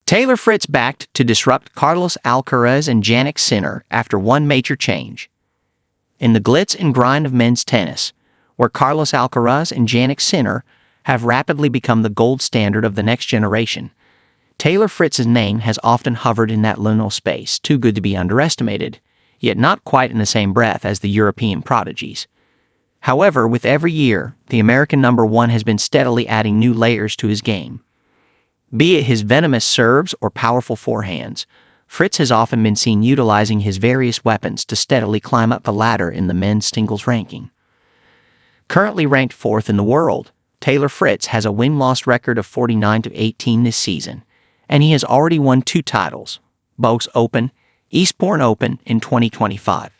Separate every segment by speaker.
Speaker 1: Taylor Fritz backed to disrupt Carlos Alcaraz and Jannik Sinner after one major change. In the glitz and grind of men's tennis, where Carlos Alcaraz and Jannik Sinner have rapidly become the gold standard of the next generation, Taylor Fritz's name has often hovered in that liminal space, too good to be underestimated, yet not quite in the same breath as the European prodigies. However, with every year, the American number one has been steadily adding new layers to his game. Be it his venomous serves or powerful forehands, Fritz has often been seen utilizing his various weapons to steadily climb up the ladder in the men's singles ranking. Currently ranked fourth in the world, Taylor Fritz has a win-loss record of 49-18 this season, and he has already won 2 titles, Bogus Open, Eastbourne Open in 2025.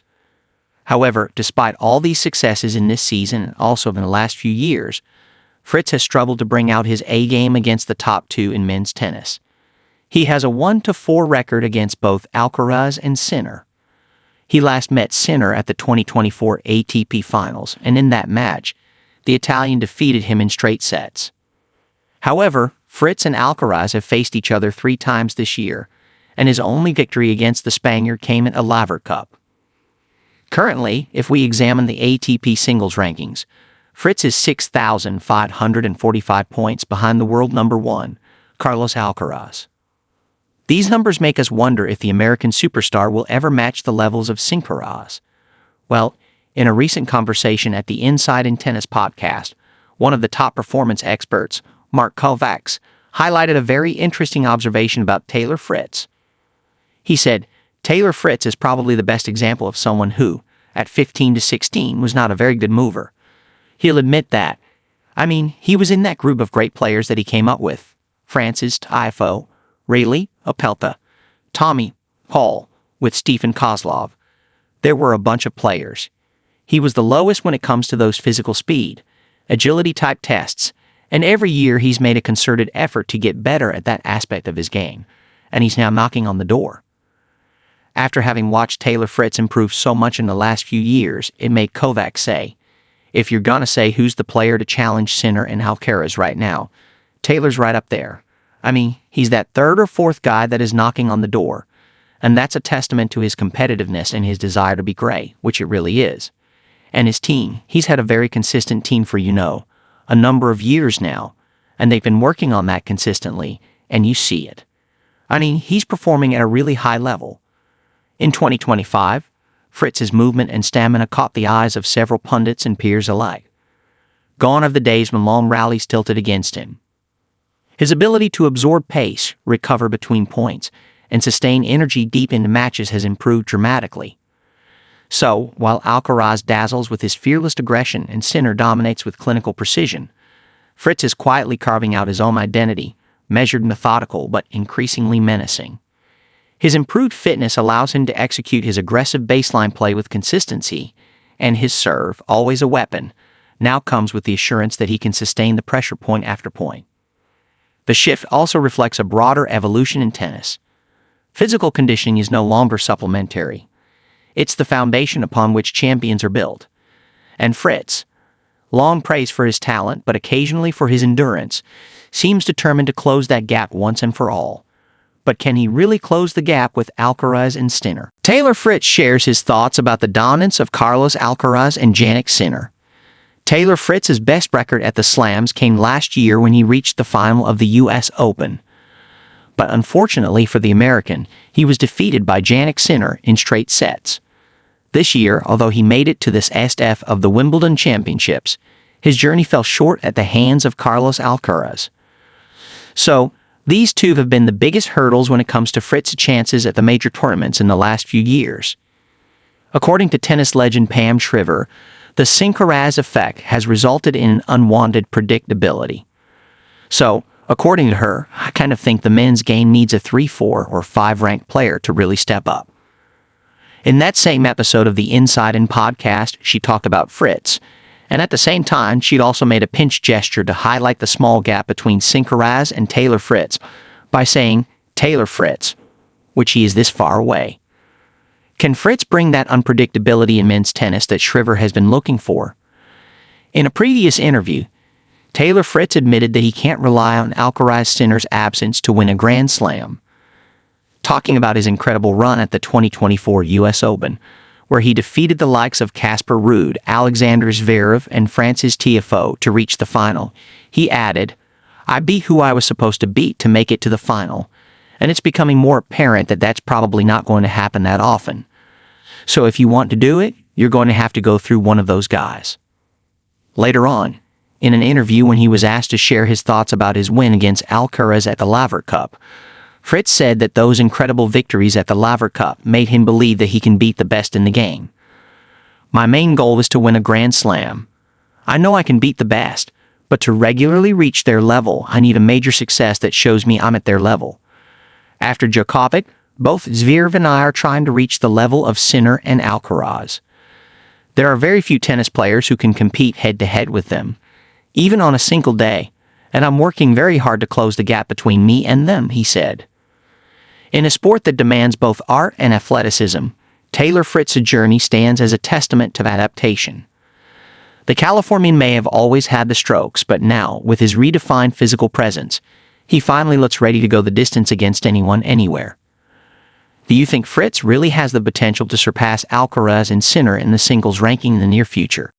Speaker 1: However, despite all these successes in this season and also in the last few years, Fritz has struggled to bring out his A-game against the top 2 in men's tennis. He has a 1-4 record against both Alcaraz and Sinner. He last met Sinner at the 2024 ATP Finals, and in that match, the Italian defeated him in straight sets. However, Fritz and Alcaraz have faced each other 3 times this year, and his only victory against the Spaniard came at a Laver Cup. Currently, if we examine the ATP singles rankings, Fritz is 6,545 points behind the world number 1, Carlos Alcaraz. These numbers make us wonder if the American superstar will ever match the levels of Alcaraz. Well, in a recent conversation at the Inside in Tennis podcast, one of the top performance experts, Mark Kovacs, highlighted a very interesting observation about Taylor Fritz. He said, Taylor Fritz is probably the best example of someone who, at 15-16, was not a very good mover. He'll admit that. I mean, he was in that group of great players that he came up with. Francis Tiafoe, Rayleigh, Opelka, Tommy, Paul, with Stephen Kozlov. There were a bunch of players. He was the lowest when it comes to those physical speed, agility-type tests, and every year he's made a concerted effort to get better at that aspect of his game, and he's now knocking on the door. After having watched Taylor Fritz improve so much in the last few years, it made Kovacs say, if you're gonna say who's the player to challenge Sinner and Alcaraz right now, Taylor's right up there. I mean, he's that 3rd or 4th guy that is knocking on the door, and that's a testament to his competitiveness and his desire to be great, which it really is. And his team, he's had a very consistent team for, a number of years now, and they've been working on that consistently, and you see it. I mean, he's performing at a really high level. In 2025, Fritz's movement and stamina caught the eyes of several pundits and peers alike. Gone are the days when long rallies tilted against him. His ability to absorb pace, recover between points, and sustain energy deep into matches has improved dramatically. So, while Alcaraz dazzles with his fearless aggression and Sinner dominates with clinical precision, Fritz is quietly carving out his own identity, measured, methodical, but increasingly menacing. His improved fitness allows him to execute his aggressive baseline play with consistency, and his serve, always a weapon, now comes with the assurance that he can sustain the pressure point after point. The shift also reflects a broader evolution in tennis. Physical conditioning is no longer supplementary. It's the foundation upon which champions are built. And Fritz, long praised for his talent but occasionally for his endurance, seems determined to close that gap once and for all. But can he really close the gap with Alcaraz and Sinner? Taylor Fritz shares his thoughts about the dominance of Carlos Alcaraz and Jannik Sinner. Taylor Fritz's best record at the Slams came last year when he reached the final of the U.S. Open. But unfortunately for the American, he was defeated by Jannik Sinner in straight sets. This year, although he made it to this SF of the Wimbledon Championships, his journey fell short at the hands of Carlos Alcaraz. So, these two have been the biggest hurdles when it comes to Fritz's chances at the major tournaments in the last few years. According to tennis legend Pam Shriver, the Alcaraz effect has resulted in an unwanted predictability. So, according to her, I kind of think the men's game needs a 3, 4, or 5 ranked player to really step up. In that same episode of the Inside In podcast, she talked about Fritz, and at the same time, she'd also made a pinch gesture to highlight the small gap between Alcaraz and Taylor Fritz by saying, Taylor Fritz, which he is this far away. Can Fritz bring that unpredictability in men's tennis that Shriver has been looking for? In a previous interview, Taylor Fritz admitted that he can't rely on Alcaraz Sinner's absence to win a Grand Slam, talking about his incredible run at the 2024 U.S. Open, where he defeated the likes of Casper Ruud, Alexander Zverev, and Francis Tiafoe to reach the final. He added, "I beat who I was supposed to beat to make it to the final, and it's becoming more apparent that that's probably not going to happen that often. So if you want to do it, you're going to have to go through one of those guys." Later on, in an interview when he was asked to share his thoughts about his win against Alcaraz at the Laver Cup, Fritz said that those incredible victories at the Laver Cup made him believe that he can beat the best in the game. "My main goal is to win a Grand Slam. I know I can beat the best, but to regularly reach their level, I need a major success that shows me I'm at their level. After Djokovic, both Zverev and I are trying to reach the level of Sinner and Alcaraz. There are very few tennis players who can compete head-to-head with them, even on a single day, and I'm working very hard to close the gap between me and them," he said. In a sport that demands both art and athleticism, Taylor Fritz's journey stands as a testament to adaptation. The Californian may have always had the strokes, but now, with his redefined physical presence, he finally looks ready to go the distance against anyone, anywhere. Do you think Fritz really has the potential to surpass Alcaraz and Sinner in the singles ranking in the near future?